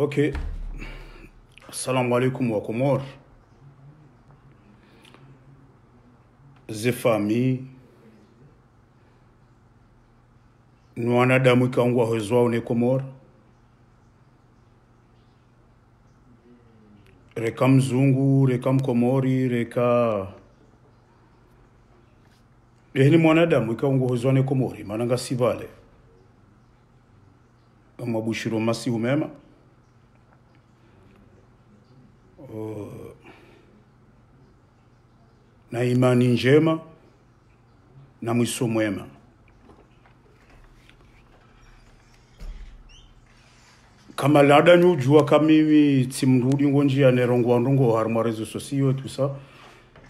Ok. Assalamu alaikum wa Komor. Ze famille. Nous wanadamu ikangwa hozwa une Komor. Reka mzungu, reka mkomori, reka... Ehini mwanadamu ikangwa hozwa une Komori. Mananga sivale. Mabushiro masi umema. Na imani njema na mwiso mwema. Kama lada nyujua kamimi timrudi ngonjia nerongo ndongo harma rezo sosio tout ça.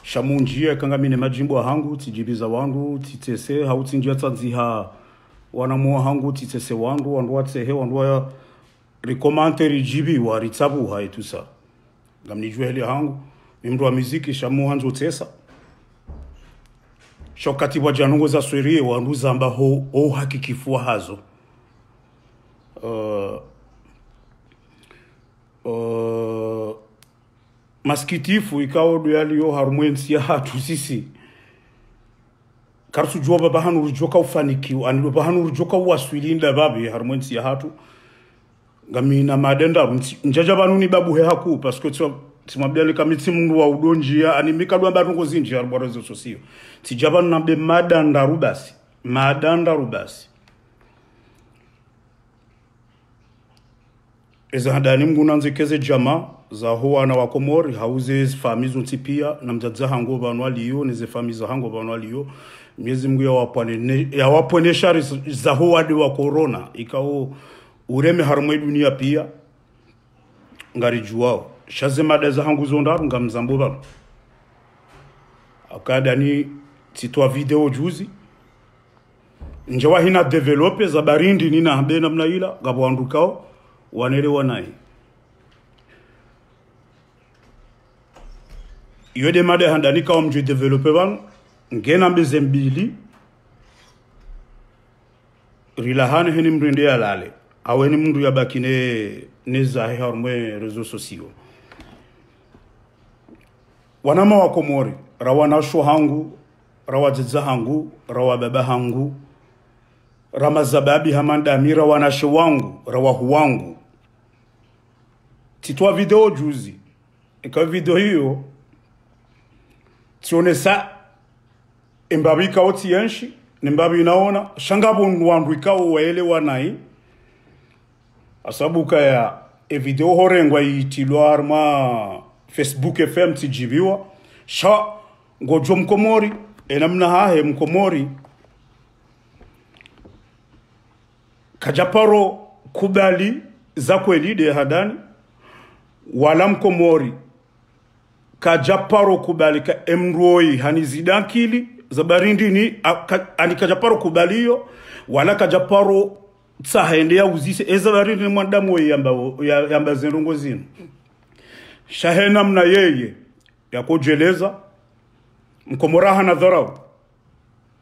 Shamunjia kanga mine majimbo hangu tijibiza wangu titese hautinjia tsanziha wanamuwa hangu titese wangu watsehe wandu rikomante rijibi wa ritsabu hai tout ça. Ngamnijua heli hangu mimdu wa muziki shamu hanzo tesa. Shokati wa janungo za swerie wandu zamba ho hakikifua hazo. Maskitifu ikawo duyali yo harumwensi ya hatu sisi. Karsu jua babahanu rujoka ufanikiwa. Anilu babahanu rujoka uwaswilinda babi harumwensi ya hatu. Ngamina madenda njajabanu ni babu he haku. Paske timabdiali kamiti mundu wa udonjia. Animika duwa barungo zinji harumwarezo sosio. Tijabanu nambe madanda rubasi. Madanda rubasi. Eza handani mgu nanzekeze jama za hoa na wakomori hauze famizo ntipia na mjadza hango banwa liyo neze famizo hango banwa liyo miezi mgu ya wapone shari za hoa di wa corona ikao ureme harumwe dunia pia ngari juwao shaze mada za hangu zondaru nga mzambo bano akadani titwa video juzi njewa hina develope za barindi nina hambe na mnaila gabo wandukao wanere wanai yode made handani ka omje developer ban ngena mbeze mbili rilahane heni mrinde ya lale aweni mndu ya bakine neza harmwe rezo sosio wanama wa Komori rawana sho hangu rawajeza hangu rawababa hangu ramazababi hamanda amira wanashe wangu rawahu wangu titwa video juzi ika video hiyo tionesa imbabi kaoti yenshi nimbabi inaona shangabo wandu ikao waele wanai asabuka ya video horengwa itilwa arma Facebook FM tijibiwa sha ngojo mkomori enamna hahe mkomori kajaparo kubali za kweli de hadani wala mkomori kajaparo kubali ka emroi hanizidankili za barindi ni ani kajaparo kubaliyo wala kajaparo tsahaende ya uzise eza barindi ni mwandamu yamba zenrongo zinu shahena mna yeye ya kujeleza mkomora hana dharau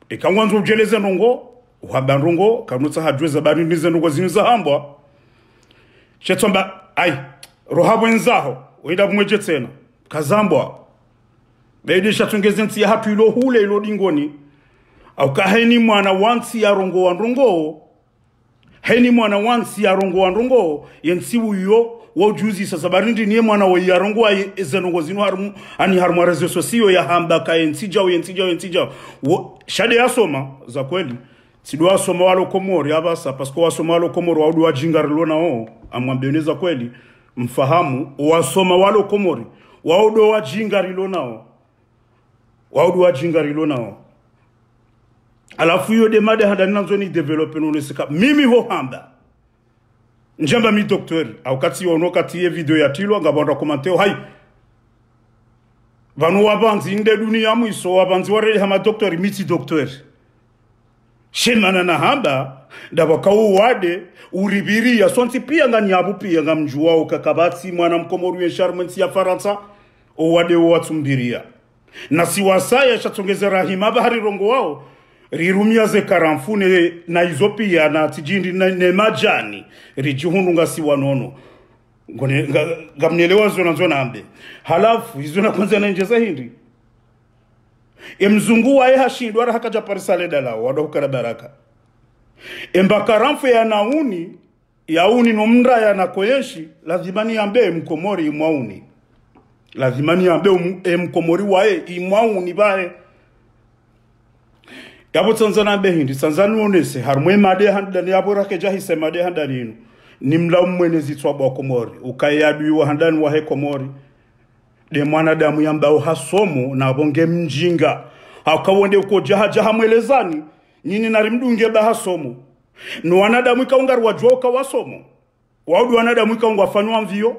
ikangwanzo ujeleze nongo uhabandungo kanutsa hajweza barindi zenrongo zinu za hambwa shetomba ai rohabo nzaho wenda kumweje tena kazambwa beide shatungeze nti hatu ilo hule ilo dingoni au kaheni mwana wansi ya rongo wandrongo heni mwana wansi ya rongo wandrongo yensibu yo wojuzi sasa barindi niye mwana wa ya rongo ezenongo zinu harumu ani harumu rezo sosio ya hamba ka yentija shade yasoma za kweli sidwa soma walo Komori abasa pasko wasoma walo Komori waudu wajingarilo nao amwambeneza kweli mfahamu wasoma walo Komori waudu wajingarilo nao alafu hiyo demade handani nanzo ni develope nunesika mimi ho hamba njamba mi docteur au kati onoka tie video ya tilo ngabonda komanteo hai vanu wabanzi inde dunia mwiso wabanzi warele hama docteur miti docteur shemana na hamba ndabaka uwade uribiria sonti pia ngani abu pia ngamjua ukakabati mwana mkomoru ya sharmenti ya Faransa uwade uwatumbiria na siwasaya shatongeze rahima bahari rongo wao rirumia ze karamfune na izopia na tijindi na majani rijihununga siwanono ngone ngamnielewa zona ambe halafu hizo na kwanza nainjeza hindi mzungu wae hashindwa ra hakaja parisale dala wado kala baraka embakaramfu ya nauni yauni no mndra ya nakoyeshi lazima ni ambe mkomori imwauni lazima ni ambe mkomori wae imwauni bae yabo Tanzania be hindi Tanzania onese harmwe made handa ni abora ke jahise made handa ninu nimla mwenezi twaba komori ukayadui wa handani wa he komori de mwanadamu yambao hasomo na bonge mjinga hakawonde uko jaha mwelezani nini narimdunge ba hasomo no wanadamu ikaungaru wajoka wasomo waudu wanadamu ikaungwa fanwa mvio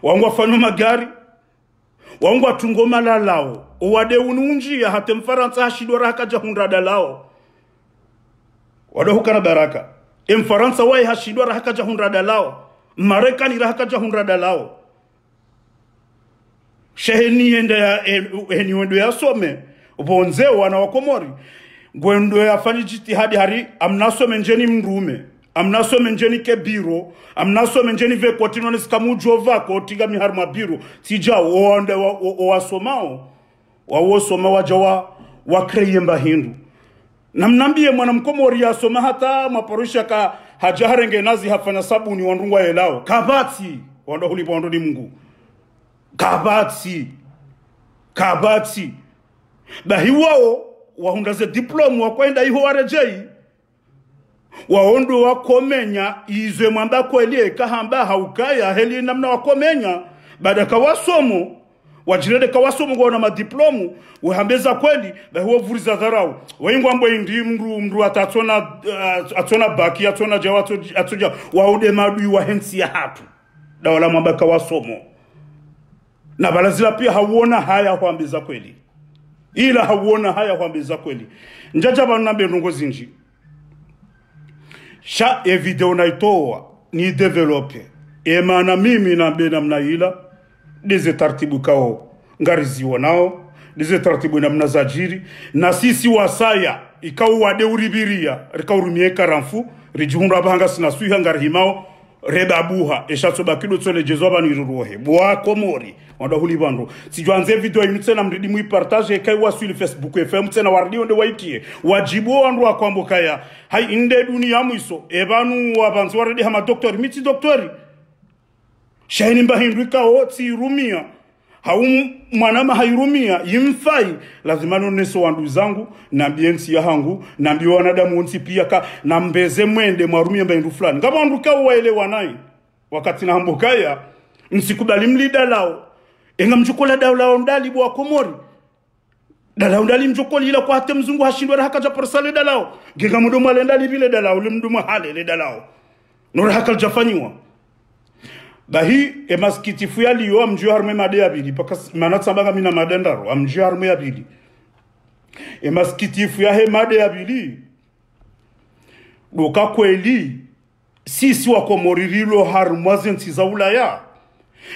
wangwa fanwa magari wangwa tungoma lalao uwade ununjia hate mfaransa hashidora hakaja hundrada lao wadohukana baraka mfaransa wae hashidora hakaja hundrada lao Marekani hakaja hundrada lao sheheni wendo ya some ubonze wana wakomori gwendo ya fani jitihadi hari amnasome njeni mrume amnasome njeni kebiro amnasome njeni vekotino niskamujova kotiga miharma biro tija wonde wasomao wawosoma wajawa wakreyemba hindu namnambie mwana mkomori ya soma hata maporusha ka hajaharenge nazi hafanya sabuni wandungwa elao kabati wando hulipondo ni Mungu kabati bahi wao wahundaze diploma wakwenda iho warejei waondo wakomenya izwe mwamba kweli kahamba haukaya heli namna wakomenya baada kawasomo wajirede kawasomo kwa na madiplomu wehambeza kweli bahi wavuriza dharau waingwambo indi mru atona baki atona jawato atoja waude madui wa hensi ya hatu dawala mwamba kawasomo na balazila pia hauona haya huambeza kweli ila hauona haya huambeza kweli njaja banu nambe nungo zinji sha video naitoa ni develope emana mimi nambe namna ila deze tartibu kao ngariziwa nao deze tartibu namna zajiri na sisi wasaya ikau wade uribiria rikaurumie karamfu rijihunda bahanga sinasuiha ngarihimao rebabuha eshatsoba kido tsole jezoba ni rurohe bwa komori wanda hulibando sijuanze video imitsena mridi mu partage kai wa sur Facebook FM tsena wardi onde waitie wajibu wandu akwambokaya hai inde dunia mwiso ebanu wabanzi wardi hama doktori miti doktori shaini mbahindwika oti rumia mwanama hairumia yimfai lazima noneso wandu zangu na biensi ya hangu na mbio wanadamu onsi pia ka na mbeze mwende mwarumia mbaindu fulani kama wandu kao waelewa nai wakati na hambokaya msikubali mlida lao enga mjukola dao lao ndali bwa komori dalao ndali mjukoli ila kwa hate mzungu hashindwa hakaja porsale dalao genga mdomo alendali vile dalao limdumo hale le dalao nora hakal jafanywa bahi emaskitifu yaliyo amjio harme made yabili paka manatsambanga mina madendaro amjio harme yabili emaskitifu ya he made yabili doka kweli sisi wakomoririlo harmwazensi za ulaya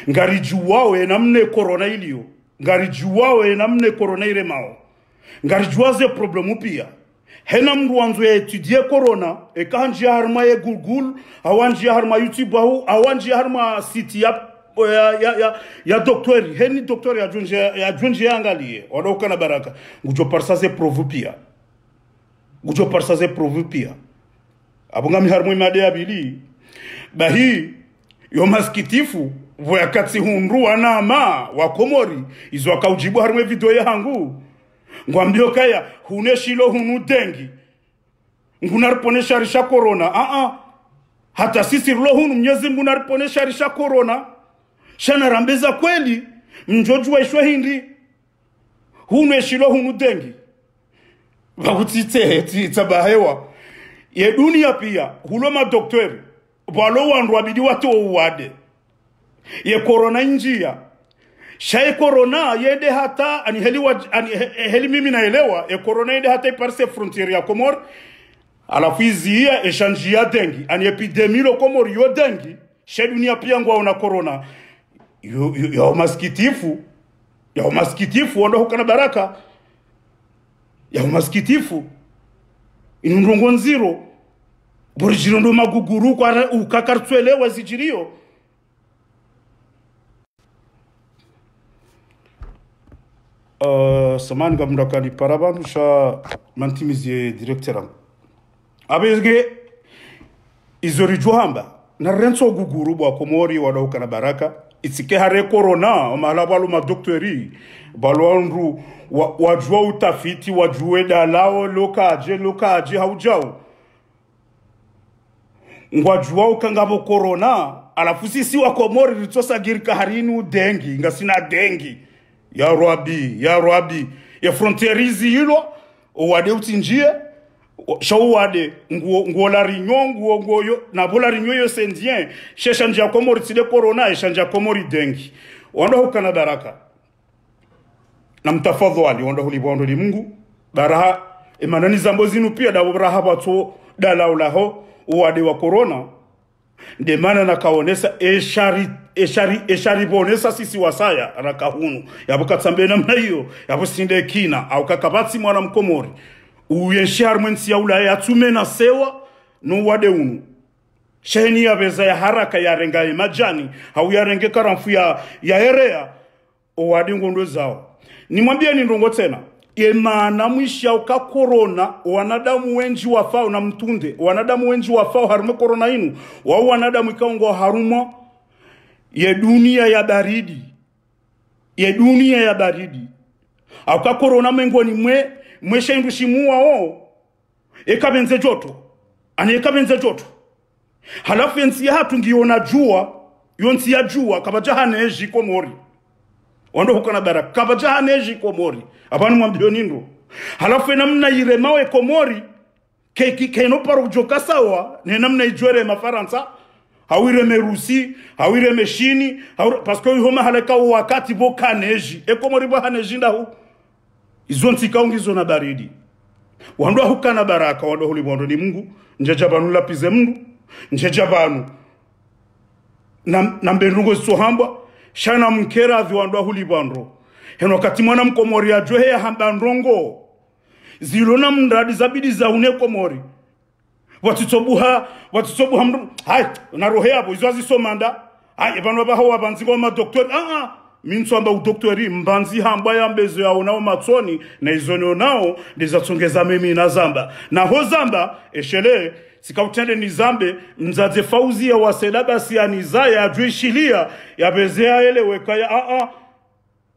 ngarijuwao enamne corona ilio ngarijuwao enamne corona iremao ngarijuwaze problemu pia hena mru wanzo ya etudie corona ekanji harma ya Google awanji harma YouTube awanji harma site ya doktori heni doktori ya junji ya angalie wadoka na baraka ngujo parsaze provu pia abunga miharmu imade ya bili bahi yo maskitifu voya katsi hunru wanama wakomori izo wakaujibu harmu video ya hangu ngwambio kaya huneshilo hunu dengi ngunariponesha risha corona hata sisi rilo hunu mnyezi ngunariponesha risha corona shana rambeza kweli mjoju wa ishwa hindi huneshilo hunu dengi wakutite tabahewa ye dunia pia hulo madoktori walo wandu wabidi watu uwade ye corona njia Shai corona yende hata heli mimi naelewa corona yende hata iparse frontiere ya Komor alafizia echangia dengi epidemie lo Komor yo dengi shai dunia pia ngwa una corona yo maskitifu wando hukana baraka ya maskitifu inundongo nziro borijirondo maguguru kwa ukakartwele wazijirio samani gamdaka ni parabanu sha mantimizie directeur abezge izori johamba na renso guguru bwa komori wadauka na baraka itike hare corona mahala balu madoktori balwanru wajua utafiti wajue dalao lokaje haujao ngwajua ukangabo corona alafu sisi wa komori ritosa girika harinu dengi ngasina dengi ya Rabi ya frontierizi hilo wade utinjie shawade nguo la rinyongo ngoyo na bola rinyoyo sendien sheshanja komori tide corona shanja komori dengi wanda hukana baraka na mtafadhali wanda hulibondo li Mungu baraha emanani zambo zinu pia da baraha bato dala ulaho wade wa corona ndemana na kaonesa eshari bonesa sisi wasaya rakahunu yabukatambe namna hiyo yabusinde kina au kakabati mwana mkomori uyeshar mwensi ya ulaya tumena sewa no wade unu sheni ya beza ya haraka ya renga ya majani au ya renge karamfu ya erea o wade ngondo zao nimwambia ni ndongo tena emana mwisha uka corona wanadamu wenji wafao na mtunde wanadamu wenji wafao harume corona inu wao wanadamu ikaongo harumo ye dunia ya baridi auka corona mengoni mwesha indushimuwa ekabenze joto halafu yensi ya hatu ngiona jua yonsi ya jua kabaja haneji komori wando hukana baraka kabaja haneji komori abanu mwambio nindo halafu namna iremawe komori keno paru joka sawa ne namna ijwere mafaransa hawireme Rusi hawireme Shini parce que homa haleka wakati boka neji komori bo haneji ndahu izonti kaungizo na baridi wando hukana baraka wando hulibondo ni Mungu njejabanu lapize Mungu njejabanu na mbenungo sohamba shana mkera viwando hulibondo heno kati mwana mkomori ajwe ya hamba ndrongo zilona mradi zabidi za une komori watitobuha mndu hai na rohe hapo izoazi somanda hai bano baho abanzigo ma doctor minso amba udoktori mbanzi hamba ya mbezo ya unao matsoni na izono nao ndizatsongeza mimi na zamba na ho zamba eshele sikautende ni zambe mzaze fauzi ya wasela basi ya nizaya ajwe shilia ya bezea ele wekaya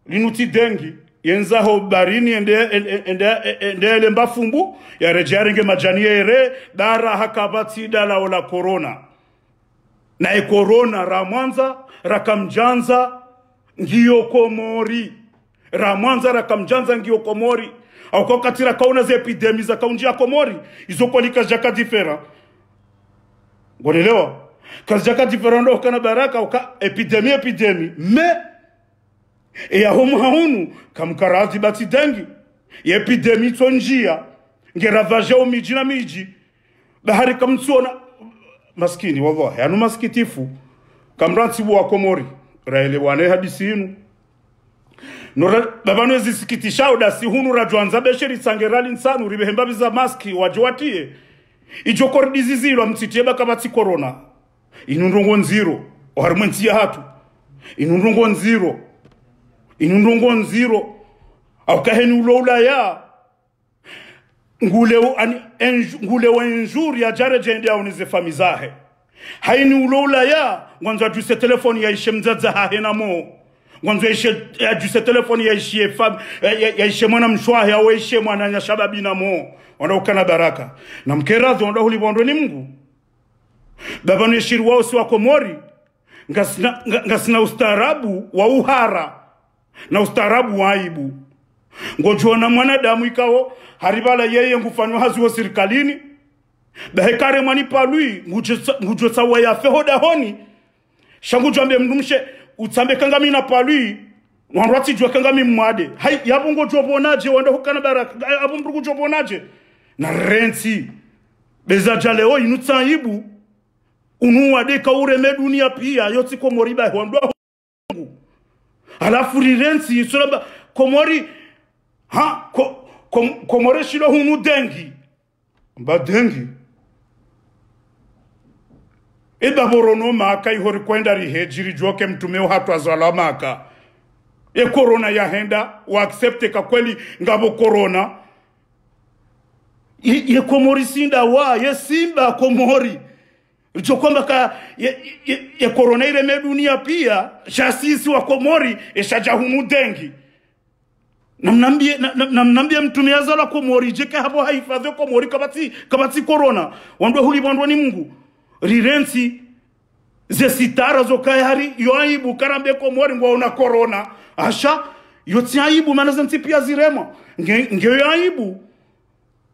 linuti dengi yenza ho barini ende mbafumbu ya rejaringe majani ere dara hakabati dala ola corona na corona ramwanza rakamjanza ngiyo komori ramwanza rakamjanza ngiyo komori au kwa katira kauna ze epidemi za kaunji ya komori izo kwa lika jaka difera ngonelewa kazi jaka difera ndo kana baraka uka epidemi me ya homu haunu kamkarazi bati dengi ya epidemi tonjia ngeravaja umiji na miji bahari kamtsona maskini wallahi anu maskitifu kamranti wa komori raele wane hadisi inu nora babano zisikitisha udasi hunu rajwanza besheri sangerali nsanu ribehemba biza maski wajwatie ijokor dizizilo mtitieba kabati corona inundongo nziro oharumenti ya hatu inundongo nziro au kaheni uloula ya ngule wenjuri ya jare jende ya unize famizahe haini uloula ya mwanzo ajuse telefoni ya ishe mzaza hahena mo mwanzo ajuse telefoni ya ishe mwana mshwahe ya ishe mwana nyashababi na mo wanda ukana baraka na mkerazi wanda hulibondo ni Mungu baba ni shiri wao si wa komori ngasina ustarabu wa uhara na ustarabu wa aibu ngojona mwanadamu ikao haribala yeye ngufanywa hazi wa serikalini bahekare mwani palui ngujotsa wa ya fehoda honi shangu jambe mdumshe utsambe kangami na palui wanrati jwa kangami mwade hai yabo ngojobonaje wanda hukana baraka abo mrugu jobonaje na renti beza jaleo inutsa ibu unuwa deka ureme dunia pia yoti komoriba wandwa alafu rirensi solaba komori komore shilo hunu dengi mba dengi eba borono maka ihori kwenda rihejiri joke mtumeo hatu azwala maka e corona yahenda wa accepte ka kweli ngabo corona ye Komori sinda wa ye simba Komori icho kwamba ka ye corona ile medunia pia shasisi wa Komori eshajahumu dengi namnambie mtumia zala Komori jeke hapo haifadhi Komori kabati corona wandwe huli wandwa ni Mungu rirensi ze sitara zokaye hari yoaibu karambe Komori ngwaona corona asha yoti aibu mana zanti pia zirema nge aibu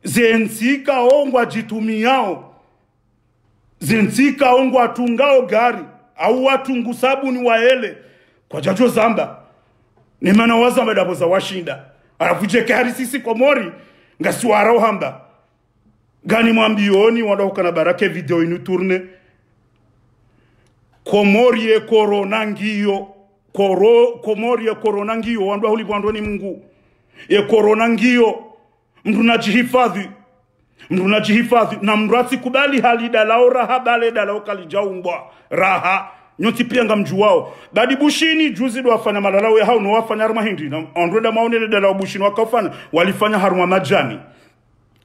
zentika ongwa jitumiao zentika ongwa tungao gari au watungu sabuni waele kwa jajo zamba ni mana wazamba dabo za washinda arafuje kari sisi Komori ngasiwara uhamba gani mwambioni wadauka na barake video inu turne Komori e corona ngiyo Komori ya corona ngiyo wandwa huli wandwa ni Mungu ya corona ngiyo mtu najihifadhi na mrati kubali hali dalao raha bale dalao kalijaumbwa raha nyoti pia ngamju wao badi bushini juzi do wafanya malalao ya hao no wafanya haruma hindi na ondrenda maone dalao bushini wakafanya walifanya haruma majani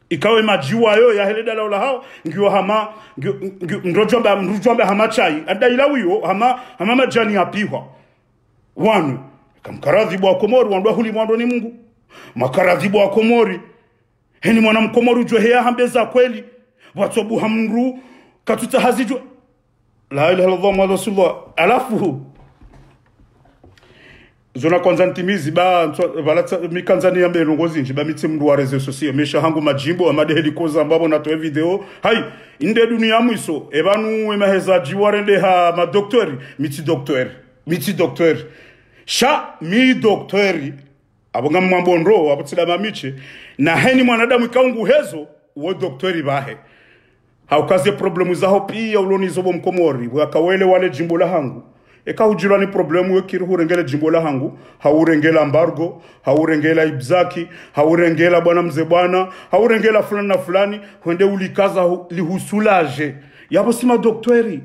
ikawe majiwa yo ya hele dalao la hao ngiyo hama mrujomba hama chai adaila wiyo hama majani yapihwa wanu kamkaradhibu wa Komori wandwa huli wandwa ni Mungu makaradhibu wa Komori heni mwana Mkomori ujwe hea hambeza kweli watobu hamru katuta hazijwe la ilaha illallah Muhammad Rasulullah alafu zona kwanza ntimizi balata mikanzani ya mbele ngozi nji ba mitsi mndu wa rezo sosiyo mesha hangu majimbo amade helikoza ambabo natoe video hai inde dunia mwiso ebanu emaheza jiwarende ha madoktori miti doktori sha mi doktori abonga mwambonro abutsida mamiche na heni mwanadamu ikaungu hezo uwe doktori bahe haukaze problemu zaho pia uloni zobo Mkomori wakawele wale jimbo la hangu eka hujilwa ni problemu wekiri hurengele jimbo la hangu haurengela embargo haurengela ibzaki haurengela bwana mze bwana haurengela fulani na fulani huende ulikaza lihusulaje yabo sima doktori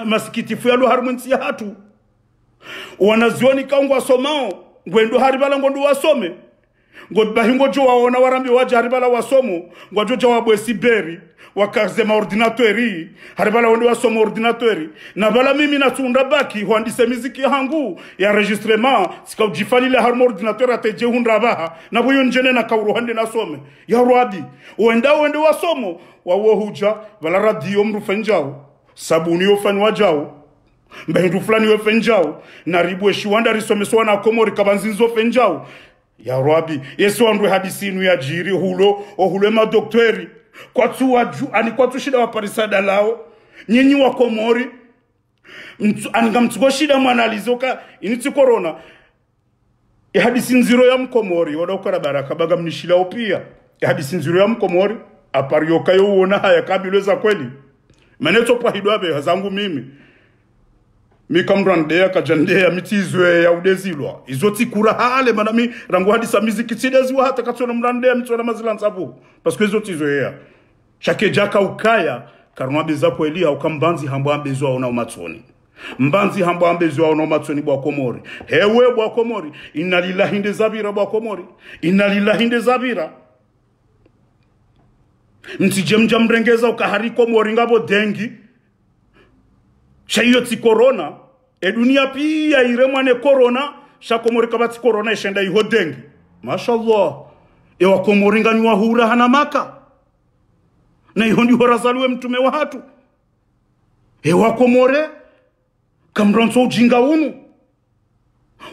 masikitifu ya lo harmonsi ya hatu wanazioni kaungwa somao ngwendo haribala ngondu wasome ngobahingo jo waona warambi waje haribala wasomo ngwajo jawabwe siberi wakazema ordinatori haribala wende wasomo ordinatori na bala mimi natunda baki huandise muziki hangu ya registrement sikaujifanyile harmo ordinatori ateje hundrabaha na buyo njene na kauruhande nasome ya ruadi wende wasomo wawo huja bala radio mrufenjao sabuni yofanywa jao mbahindu fulani wefenjao na ribwe shiwanda risomeswa na Komori kabanzinzo fenjao ya Rabi yesu andwe hadisinu ya jiri hulo madoktori kwa tu waju ani kwa tu shida wa parisada lao nyinyi wa Komori angamtuko shida mwanalizoka initi corona ya hadisi nziro ya Mkomori wadauka na baraka baga mnishila opia ya hadisi nziro ya Mkomori aparioka yo uona haya kabilweza kweli maneto pa hidwabe hazangu mimi mikamrandea kajandea mitizwe ya udezilwa izoti kura hale manami rangu hadisa miziki tidezwa hata katsona mrandea mitona mazilansabu paske izoti zoea shake jaka ukaya karuma bezapo elia ukambanzi hambo ambezwa ona umatsoni mbanzi hambo ambezwa ona umatsoni bwa Komori hewe bwa Komori inalillahi inde zabira bwa Komori inalillahi inde zabira mtijemja mrengeza ukahari Komori ngabo dengi shayo ti corona dunia pia iremwane corona sha Komori kabati corona ishenda iho dengi mashallah wa Komori ngani wahura hana maka na iho ndi horazaliwe mtume wa hatu wa Komore kamranso ujinga unu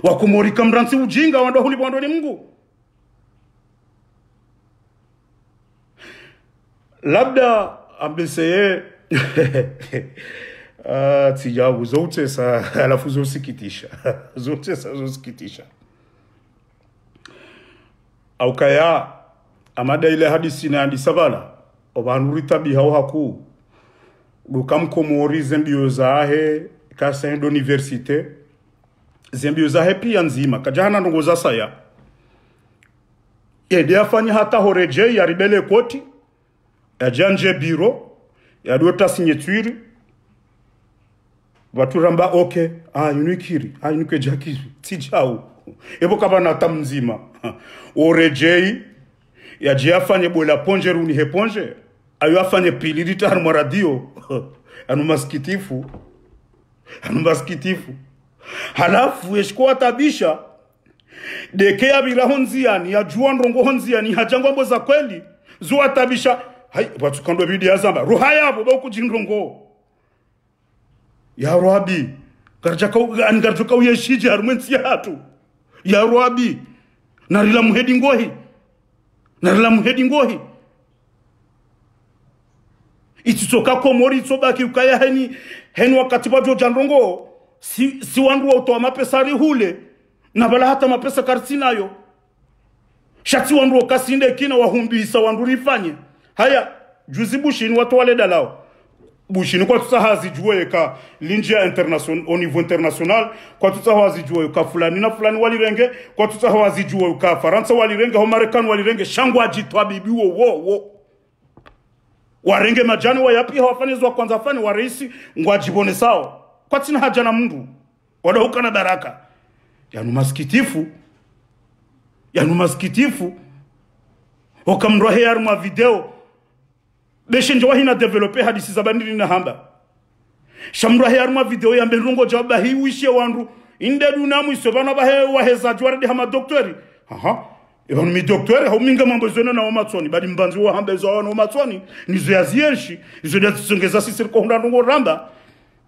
wa Komori kamransi ujinga wando huli wando ni Mungu labda ambeseye tijabu zote sa alafu zosikitisha zosikitisha au kaya amada ile hadisi na andisabala obanurita bihao haku dukam Komori zembio zahe kasa ndo universite zembio zahe pia nzima kajana ndongoza saya yede afanya hata horeje ya ribele koti ya janje biro ya dota signature watu ramba okay yunikiri yunikwe jakiri tijau ebo kaba na tamzima orejei ya jiafanye bola ponje runi heponje ayo afanye pili litar mo radio anu maskitifu halafu yeshko atabisha deke ya bila honziani ya juan rongo honziani hajango mbo za kweli zo atabisha hai watu kando bidi ya zamba ruhaya hapo ba kujinrongo ya Rabi garjaka uyeshije harumwensi ya hatu ya Rabi narila muhedi ngohi itsoka komori tsobaki ukaya heni wakati bajo janrongo si wandu wa mapesa rihule na bala hata mapesa karsinayo shati wandu wakasinde kina wahumbisa wandu rifanye haya juzi bushini watu wale dalao bushini kwa tutahazi juwe ka linjia international au niveau international kwa tutahazi juwe ka fulani na fulani walirenge kwa tutahazi juwe ka Faransa walirenge ho Marekani walirenge shangwa jitwa bibi wo warenge majani wa yapi hawafanyizwa kwanza fani wa raisi ngwajibone sawa kwa tina haja na Mungu wala hukana baraka yanu maskitifu wakamrohe yaruma video beshe njo wahina develope hadisi za bandiri na hamba shamrohe yaruma video ya mbenrongo jaba hii wishe wandu inde dunamu isobana bahe waheza juwaredi hama doktori Evan mi doktori hauminga mambo zona na omatsoni badi mbanzi wa hamba zo na omatsoni nizo yazienshi izo ya tsongeza sisiri ko ndandongo ramba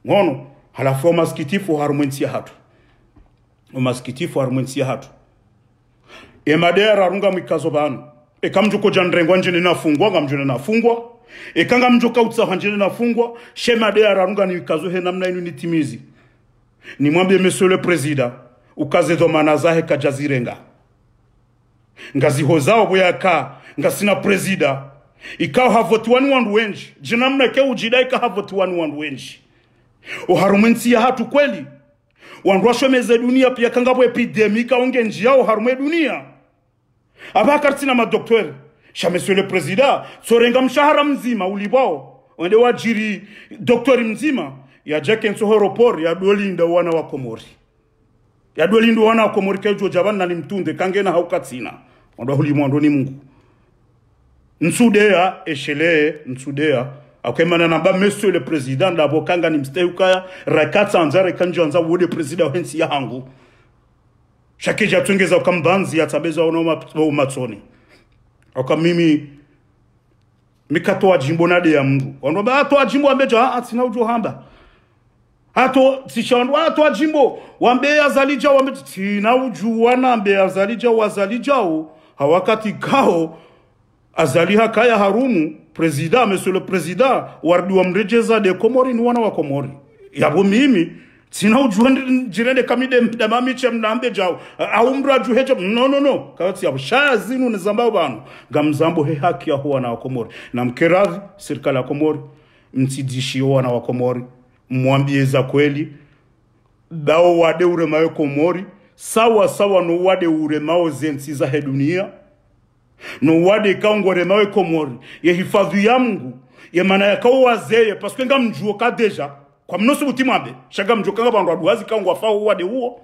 ngono halafu maskitifu harumwensi hatu emadera runga mikazo banu ekamjuko jandrengwa njene nafungwa ngamjone nafungwa ekanga mjuka utsaha njene nafungwa shemadera runga ni mikazo he namna inu nitimizi ni mwambie monsieur le président ukaze domana zahe kajazirenga ngazi hozao boyaka ngasina président ikao havoti wandu wenji jinamna ke ujidai ka havoti wandu wenji uharumwensi hatu kweli wandu washomeze dunia pia kangapo epidemika onge njia harume dunia abakartina madoktori sha monsieur le président sorenga mshahara mzima ulibao wende wajiri doktori mzima ya Jekenso Horopor ya dolinda wana wa Komori kejo jabana na limtunde kangena haukatsina wando hulimwando ni Mungu nsudea akemana namba monsieur le président dabo kanga ni msteukaya rakatsa anzare kanjanza wode président hensi ya hangu shakeja tungeza ukambanzi ya tabeza ona umatsoni akamimi mikatoa jimbo nade ya Mungu wando ba atoa jimbo ambeja atina ujo hamba ato tishandu atoa jimbo wambe azalija wambe tina uju wanambe azalija wazalijao hawakati kao azaliha kaya Harumu président monsieur le président wardi wa mrejeza de Komori ni wana wa Komori yabo mimi sina ujuende jirende kamide mdamami chemnambe jao au mraju hecho no kawati ya shaya zinu nizambao banu gamzambo he haki ya huwa na wa Komori na mkerazi serikali ya Komori mtidishi huwa na wa Komori mwambie za kweli dao wade uremayo Komori sawa no wade uremao zensi za hedunia no wade kaungore mawe Komori ye hifadhi ya Mungu ye mana ya kawo wazeye paske nga mjuo ka deja kwa mnosu butimambe shaga mjuo kanga bandu aduwazi kaungwa fao wade huo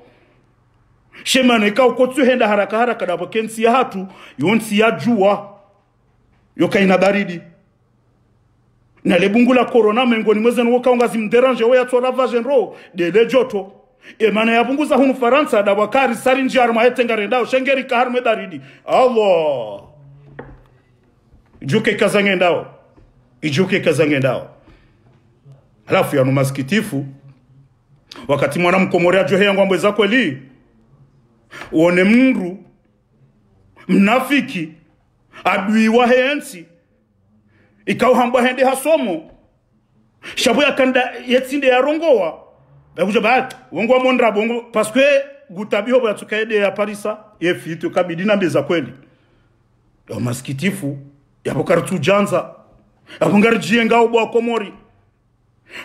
shemana ikaw kotsu henda haraka da kensi ya hatu yonsi ya jua yoka ina baridi na lebungula corona mengoni mweze nwo kaunga zimderange we ya ravage ro de lejoto mana ya bunguza hunu Faransa da wakari sari njiarma hetenga rendao shengeri ka harme baridi Allah ijuke kazange ndao halafu ya maskitifu wakati mwana Mkomori ajohe yangu ambweza kweli uone mru mnafiki adui wa hensi ikao hamba hende hasomo shabu ya kanda yetsinde ya rongowa bakuja baat wongo mondra bongo parce que gutabiho batukaede ya Parisa yefitu kabidina mbeza kweli ya maskitifu yabokartu janza abungarjie ngao bwa Komori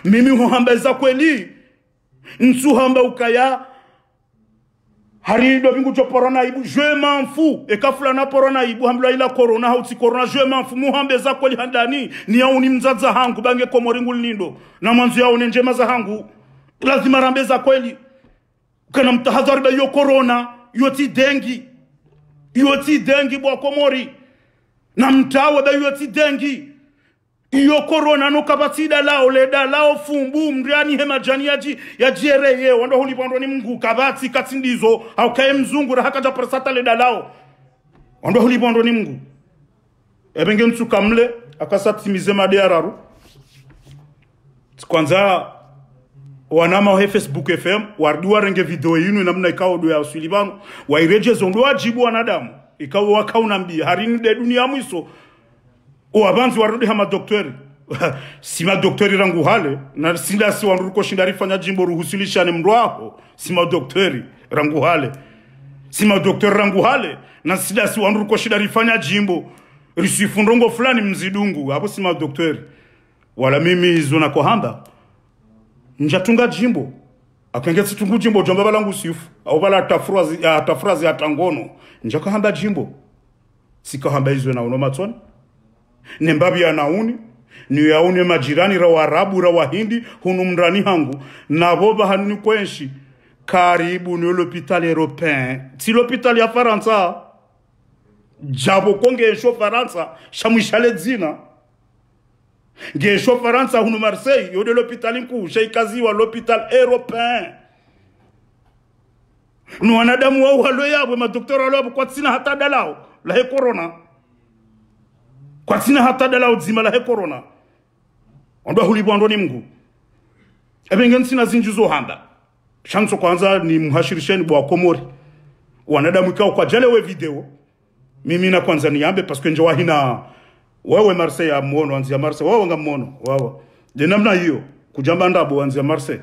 mimi huhambeza kweli nsuhamba ukaya harido bingu cho corona ibu je m'en fous e kafula na corona ibu hambla ila corona hauti corona je m'en fous muhambeza kweli handani ni yauni mzaza hangu bange Komori ngulindo na mwanzo yaone njema za hangu lazima rambeza kweli kana mtahadhari ba yo corona yoti dengi bwa Komori na mtawa ba yoti dengi iyo corona no kabatida lao leda lao fumbu mriani hema jani ya jereye wando hulipandwa ni Mungu kabati katsindizo au kae mzungu ra hakaja prasata leda lao wando hulipandwa ni Mungu ebenge mtsuka mle akasatimize maderaru kwanza wanama wa Facebook FM warduwa renge video yinu namna ikawo do ya usulibano waireje zondo wajibu wanadamu ikawo wakaunambia harini de dunia mwiso abanzi warudi hama doktori sima doktori rangu hale na sinda si wanduruko shindari fanya jimbo ruhusilishane mrwako sima doktori rangu hale sima doktori rangu hale na sinda si wanduruko shindari fanya jimbo risifundongo fulani mzidungu hapo sima doktori wala mimi zona kohamba njatunga jimbo akengetse tungu jimbo jomba balangu sifu au bala tafurazi atangono njakahamba jimbo sikahamba hizo na unomatoni nembabi ya nauni ni yaune majirani ra Waarabu ra Wahindi hunu mrani hangu na boba hanuni kwenshi karibu ni l'hôpital européen si l'hôpital ya Faransa jabo kongesho Faransa shamwishale zina gesho Faransa hunu Marseille yode l'hôpital nku sheikaziwa l'hôpital européen nu wanadamu wao halo yabo madoktora wao kwa tsina hata dalao la he corona kwa tsina hata dalao zima la he corona ndo hulibwando ni Mungu ebenge sina zinjuzo hamba shanso kwanza ni muhashirisheni bwa Komori wanadamu ikao kwa jale we video mimi na kwanza niambe parce que nje wahina wewe Marseille amuono anzia Marseille wewe ngamuono wawa de namna hiyo kujamba ndabo anzia Marseille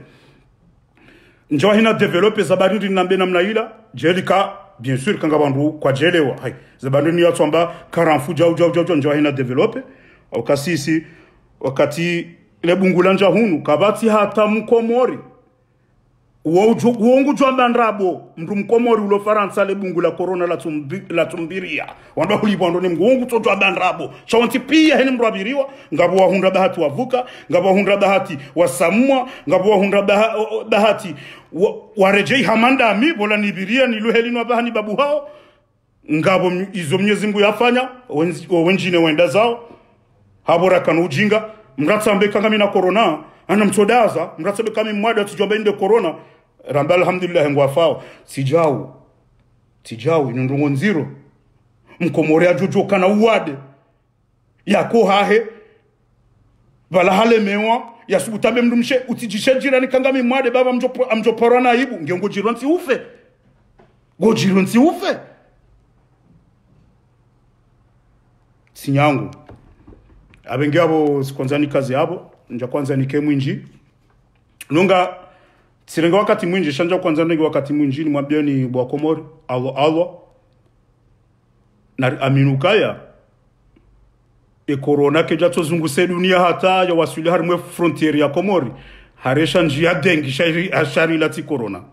nje wahina developer zabari nambe namna ila jelika bien sûr kanga bandu kwa jelewa hai zabari ni yatsomba karamfu jau nje wahina developer au kasisi wakati ile bungulanja hunu kabati hata mkomori uongu jwamba ndrabo mdu mkomori ulo Faransa le bungula corona la tumbiria wanda hulibwando ni mgongu to jwamba ndrabo chawonti pia heni mrabiriwa ngabo wa hundra bahati wavuka ngabo wa hundra bahati wasamwa ngabo wa hundra bahati warejei hamanda mi bola nibiria niluhelino bahani babu hao ngabo izo Mwenyezi Mungu yafanya wenjine wenda zao habora kanu ujinga mratsambe kanga mina corona ana mtodaza mratsambe kama mwada tujomba inde corona ramba alhamdulillah ngwafao tijau inundungo nziro mkomori ajojo kana uwade yako hahe bala hale mewa yasubutabe mdumshe utijishe jirani kanga mwade baba amjoporana ibu ngengo jironsi ufe go jironsi ufe sinyangu abenge abo sikonzani kazi yabo nja kwanza nike mwinji nunga sirenga wakati mwinji shanja kwanza nige wakati mwinji ni mwambie ni bwa Komori Allah na aminukaya corona keja tozunguse dunia hata ya wasuli harimwe frontier ya Komori haresha njia dengi shari lati corona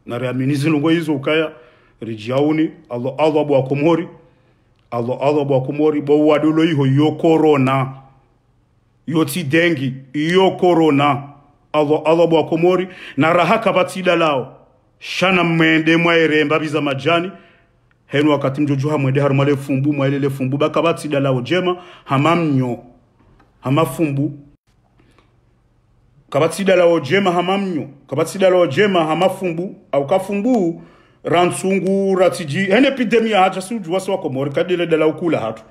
na reaminizi lungo hizo ukaya rijiauni Allah bwa Komori Allah bwa Komori bo wadulo iho yo corona yoti dengi yo corona Allah bwa Komori na rahaka batida lao shana mwende mwaere mbabiza majani henu wakati mjojuha mwende harumale fumbu mwaelele fumbu baka batida lao jema hamamnyo hamafumbu kabatida lao jema hamamnyo kabatida lao jema hamafumbu au kafumbu ransungu ratiji hene epidemia haja suju wasi wa Komori kadile dala ukula hatu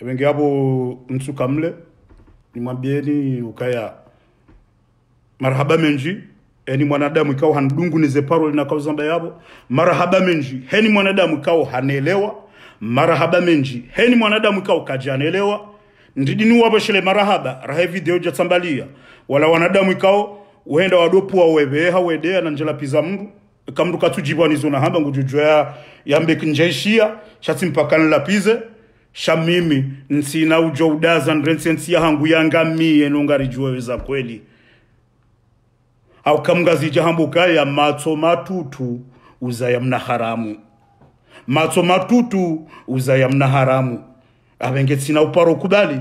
ebenge hapo nsuka mle ni mwambieni ukaya marhaba menji eni mwanadamu ikao handungu ni zeparo lina kauzamba yabo marhaba menji heni mwanadamu ikao hanelewa marhaba menji heni mwanadamu ikao kajanelewa ndidini wabashele marhaba rahe video jatsambalia wala wanadamu ikao uenda wadopu wa webeha wedea na njela piza mndu kamdu katujibwa nizo na hamba ngujujwa yambe njeshia shati mpaka nlapize shamimi nsina ujo udaza nrensensi ya hangu yangamie nungari juweza kweli au kamgazi jahambuka ya matso matutu uzaya mna haramu matso matutu uzaya mna haramu abenge sina uparo kubali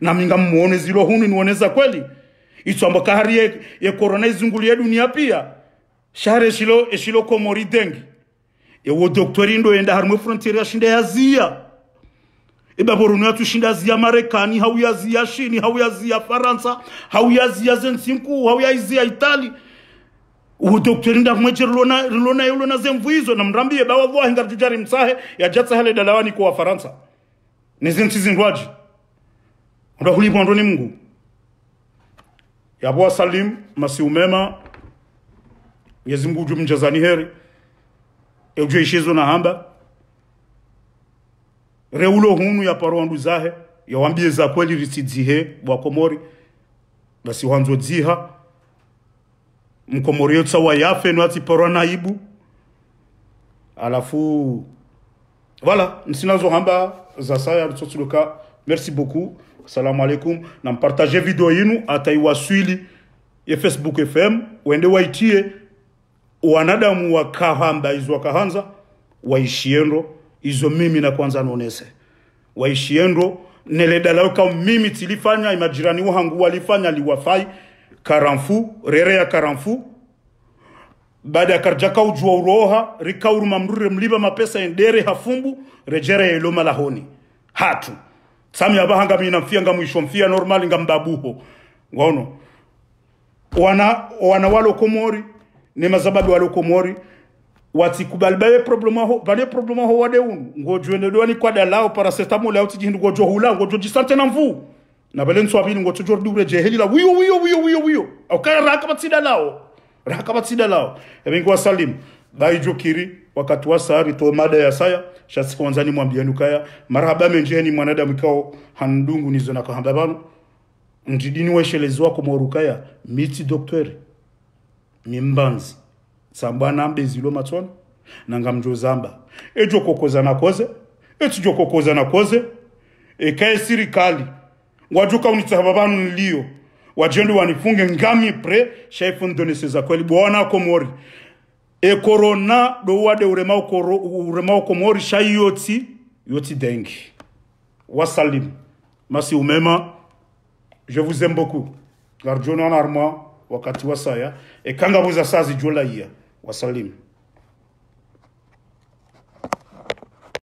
na minga muone zilo hunu niwoneza kweli Itsamba kahari ye corona izungulia dunia pia. Shahare eshilo Komori dengi. Wo doktori ndo enda harimo frontiere shinda ya Zia. Eba borunu ya tushinda Zia Marekani, hau ya Zia Shini, hau ya Zia Faransa, hau ya Zia Zensinku, hau ya Zia Itali. Wo doktori nda mweje rilona zemvu hizo na mrambie bawa vwa hinga tujari msahe ya jatsa hale dalawani kwa Faransa. Nezensi zindwaji. Unda hulipo andoni Mungu. Yabwa Salim, masi umema, Mwenyezi Mungu mjazani heri. Ujue ishizo na hamba. Reulo hunu ya paruandu zahe. Ya wambie za kweli risidzihe wa Komori. Basi wanzo dziha. Mkomori yotsa wa yafe nwati paruan naibu. Alafu. Voilà, nsinazo hamba za saya ritsotsuluka. Merci beaucoup. Assalamu alaikum. Na mpartage video yinu ataiwaswili ya Facebook FM. Wende waitie wanadamu wa kahamba izo wakahanza waishiendo izo mimi na kwanza nonese waishiendo neledala kwa mimi tilifanya imajirani wangu walifanya liwafai karamfu rere ya karamfu baada ya karjaka ujua uroha rikauru mamrure mliba mapesa endere hafumbu rejere eloma lahoni hatu sami abahanga mina mfia nga mwisho mfia normali nga mbabuho ngono wana walo Komori ne mazababu walo Komori wati kubalibaye problema ho wade unu ngojwe ndwani kwa dalao paracetamol ya uti jindu ngojwa hula ngojwa jisante na mvu na belen swabini ngojwa jordure jeheli la wiyo okay raka batida lao ebingwa Salim baijo kiri wakati wa sari to mada ya saya shasi kwanzani mwambiani kaya marhaba menjeni mwanadamu kao handungu nizo na kahamba bano ndidini weshelezwa Komorukaya miti doktori mimbanzi sambana mbezilo matona nanga mjozamba ejo kokoza na koze ekae sirikali wajuka unitsaba banu nilio wajendo wanifunge ngami pre shaifu ndonese za kweli bwana Komori corona do wade uremao Komori shayoti yoti dengi wasalim masi umema je vous aime beaucoup garjona arma wakati wasaya kanga buza sazi jola iya wasalim